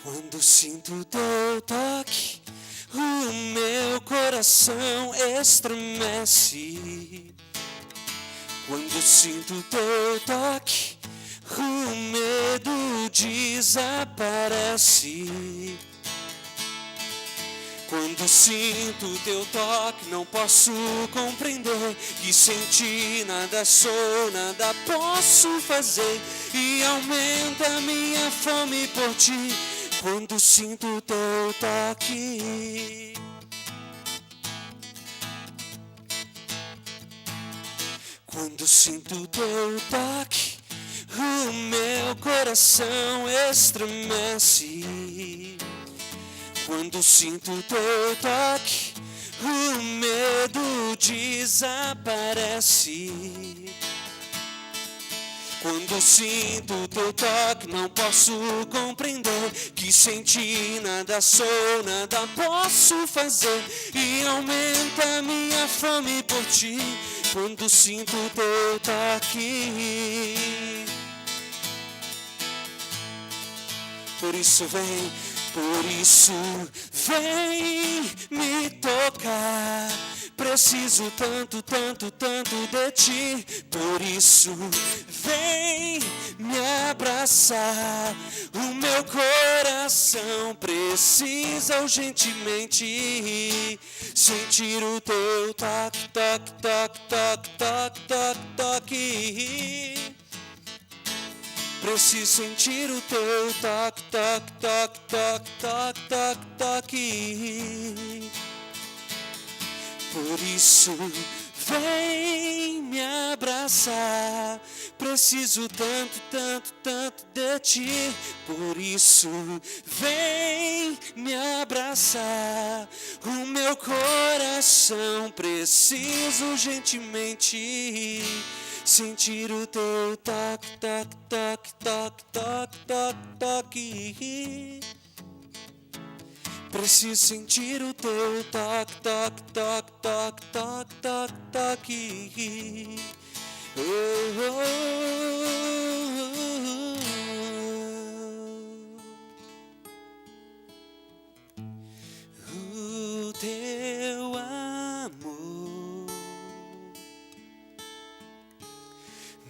Quando sinto teu toque, o meu coração estremece. Quando sinto teu toque, o medo desaparece. Quando sinto teu toque, não posso compreender que sem ti nada sou, nada posso fazer. E aumenta minha fome por ti. Quando sinto teu toque. Quando sinto teu toque, o meu coração estremece. Quando sinto teu toque, o medo desaparece. Quando sinto teu toque, não posso compreender que sem ti nada sou, nada posso fazer. E aumenta minha fome por ti. Quando sinto teu toque. Por isso vem me tocar. Preciso tanto, tanto, tanto de ti. Por isso vem me abraçar. O meu coração precisa urgentemente sentir o teu toque, toque, toque, toque, toque, toque, toque. Preciso sentir o teu toque, toque, toque, toque, toque, toque, toque. Por isso, vem me abraçar. Preciso tanto, tanto, tanto de ti. Por isso, vem me abraçar. O meu coração precisa urgentemente sentir o teu toque, toque, toque, toque, toque, toque, toque. Preciso sentir o teu toque, toque, toque, toque, toque, toque, toque. Oh, oh, oh. O teu amor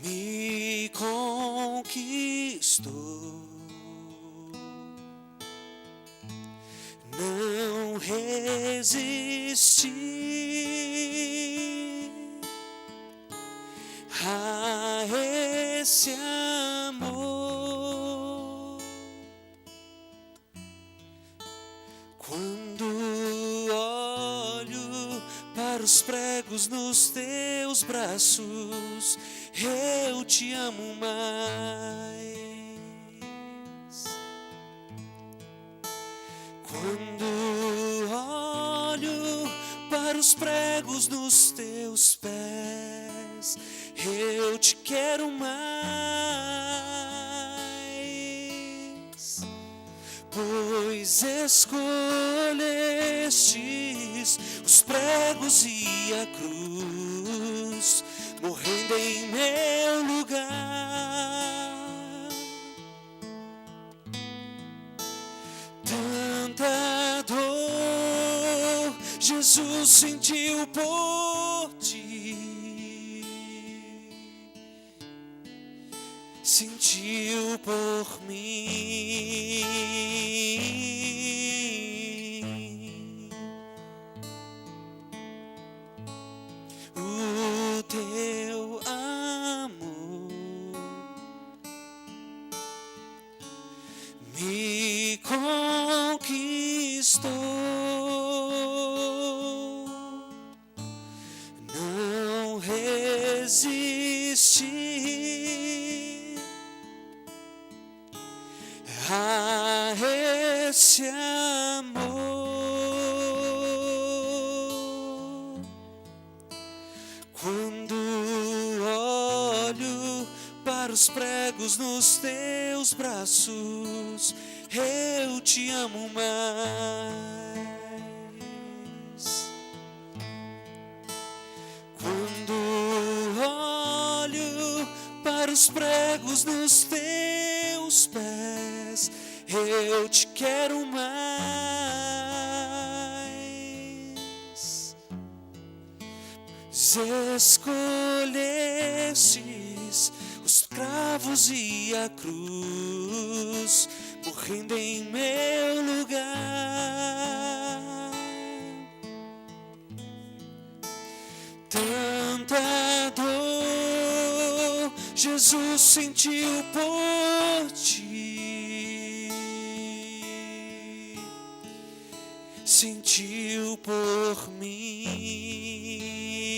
me conquistou. Não resisti a esse amor. Quando olho para os pregos nos teus braços, eu te amo mais. Quando olho para os pregos nos teus pés, eu te quero mais, pois escolhestes os pregos e a cruz, morrendo em meu lugar. Tanta dor Jesus sentiu por ti, sentiu por mim. O teu amor me conquistou. Não resisti a esse amor. Quando olho para os pregos nos teus braços, eu te amo mais. Quando olho para os pregos nos teus pés, eu te quero mais. Escolhestes os cravos e a cruz, morrendo em meu lugar. Tanta dor Jesus sentiu por ti, sentiu por mim.